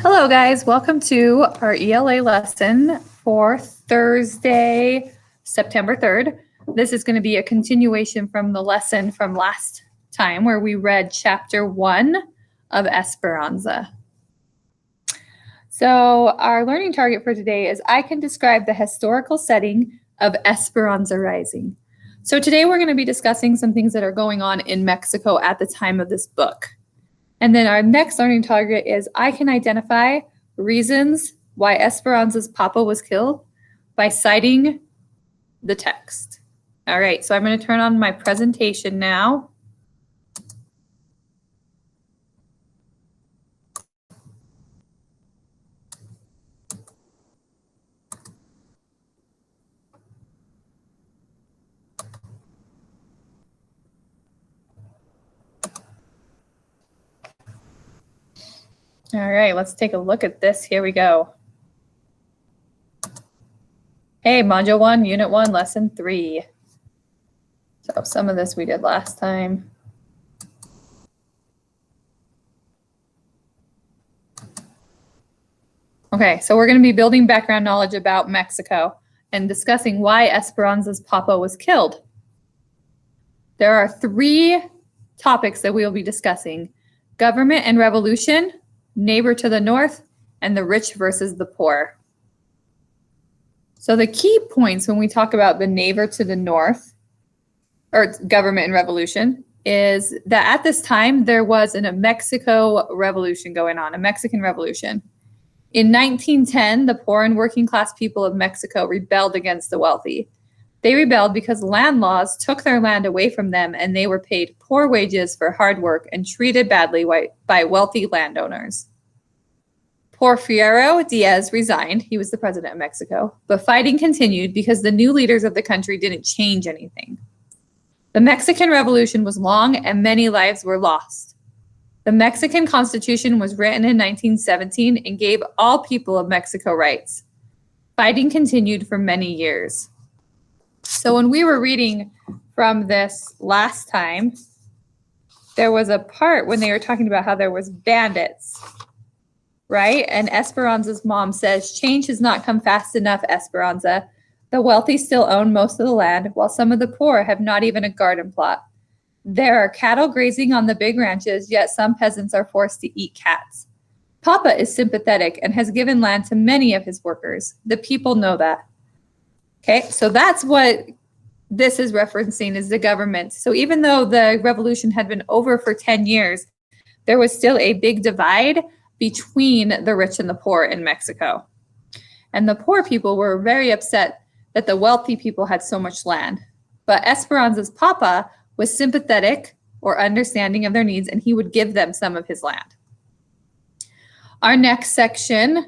Hello guys, welcome to our ELA lesson for Thursday, September 3rd. This is going to be a continuation from the lesson from last time where we read chapter 1 of Esperanza. So our learning target for today is I can describe the historical setting of Esperanza Rising. So today we're going to be discussing some things that are going on in Mexico at the time of this book. And then our next learning target is I can identify reasons why Esperanza's papa was killed by citing the text. All right, so I'm going to turn on my presentation now. All right, let's take a look at this. Here we go. Hey, Module 1, Unit 1, Lesson 3. So some of this we did last time. Okay, so we're going to be building background knowledge about Mexico and discussing why Esperanza's papa was killed. There are 3 topics that we will be discussing: government and revolution, neighbor to the north, and the rich versus the poor. So the key points when we talk about the neighbor to the north, or government and revolution, is that at this time there was a Mexico revolution going on, a Mexican revolution. In 1910, the poor and working class people of Mexico rebelled against the wealthy. They rebelled because land laws took their land away from them and they were paid poor wages for hard work and treated badly by wealthy landowners. Porfirio Diaz resigned. He was the president of Mexico, but fighting continued because the new leaders of the country didn't change anything. The Mexican Revolution was long and many lives were lost. The Mexican Constitution was written in 1917 and gave all people of Mexico rights. Fighting continued for many years. So when we were reading from this last time, there was a part when they were talking about how there was bandits, right? And Esperanza's mom says, "Change has not come fast enough, Esperanza. The wealthy still own most of the land, while some of the poor have not even a garden plot. There are cattle grazing on the big ranches, yet some peasants are forced to eat cats. Papa is sympathetic and has given land to many of his workers. The people know that." Okay, so that's what this is referencing, is the government. So even though the revolution had been over for 10 years, there was still a big divide between the rich and the poor in Mexico. And the poor people were very upset that the wealthy people had so much land. But Esperanza's papa was sympathetic or understanding of their needs, and he would give them some of his land. Our next section,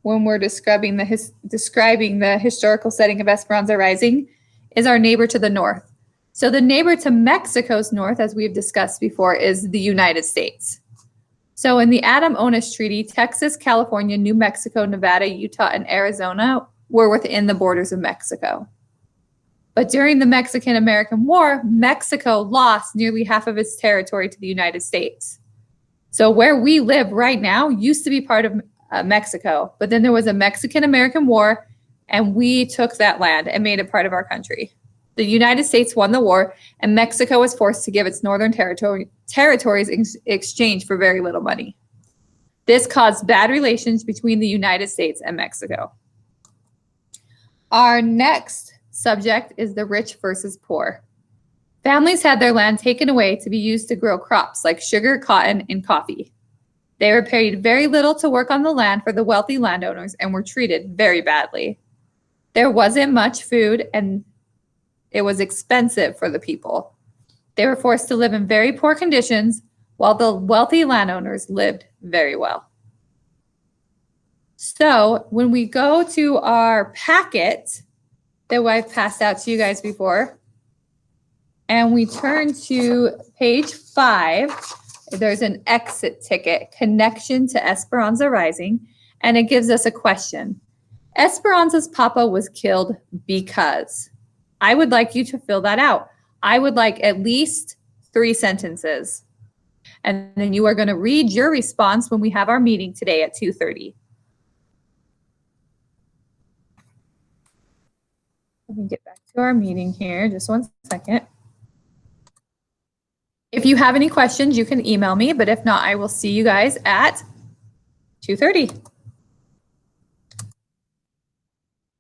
when we're describing the historical setting of Esperanza Rising, is our neighbor to the north. So the neighbor to Mexico's north, as we've discussed before, is the United States. So in the Adam-Onis Treaty, Texas, California, New Mexico, Nevada, Utah, and Arizona were within the borders of Mexico. But during the Mexican-American War, Mexico lost nearly half of its territory to the United States. So where we live right now used to be part of Mexico, but then there was a Mexican-American War, and we took that land and made it part of our country. The United States won the war, and Mexico was forced to give its northern territories in exchange for very little money. This caused bad relations between the United States and Mexico. Our next subject is the rich versus poor. Families had their land taken away to be used to grow crops like sugar, cotton, and coffee. They were paid very little to work on the land for the wealthy landowners and were treated very badly. There wasn't much food and it was expensive for the people. They were forced to live in very poor conditions while the wealthy landowners lived very well. So when we go to our packet that I've passed out to you guys before, and we turn to page 5, there's an exit ticket, Connection to Esperanza Rising, and it gives us a question. Esperanza's papa was killed because. I would like you to fill that out. I would like at least 3 sentences. And then you are going to read your response when we have our meeting today at 2:30. Let me get back to our meeting here. Just one second. If you have any questions, you can email me, but if not, I will see you guys at 2:30.